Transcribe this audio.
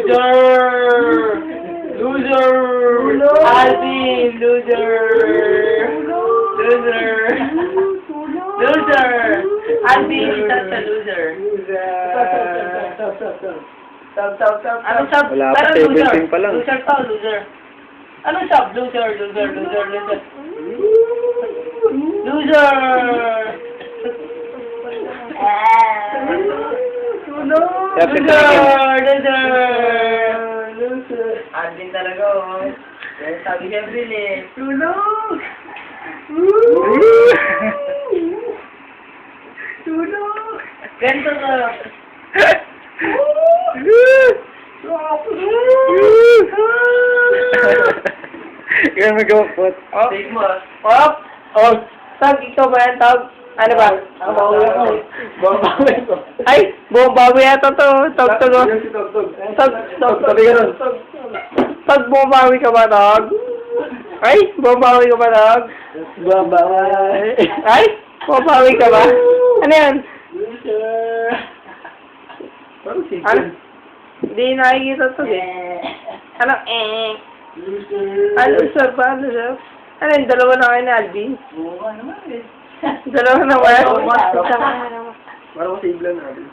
Loser! Loser! Alvin! Loser! Loser! Loser! Alvin, isa sa loser. Ano sub? Wala pa, Pero loser. 17 pa lang. Loser pa, loser. Ano sub? Loser, loser, loser, loser. Loser! Loser! Alvin talaga, oh. Sabi ni Avril, eh. Tulog! Tulog! Ganito ka. Kaya mag-upot. Oh, take mo. Oh, oh. Tag, ikaw ba yan, Tag? Ano ba? Bumabawi ko. Ay, bumabawi yata to. Tag, Tag. Tag, bumabawi ka ba, Tag? Ay, bumabawi ka ba, Tag? Bumabawi. Ay, bumabawi ka ba? Ano yan? Ano? Hindi nakikita to, eh. Ano? Ano, sir ba? Ano, sir? Ano yung dalawa na kayo ni Alvin? Oo, naman eh. Dalawa na ba? Parang kasi iblan natin.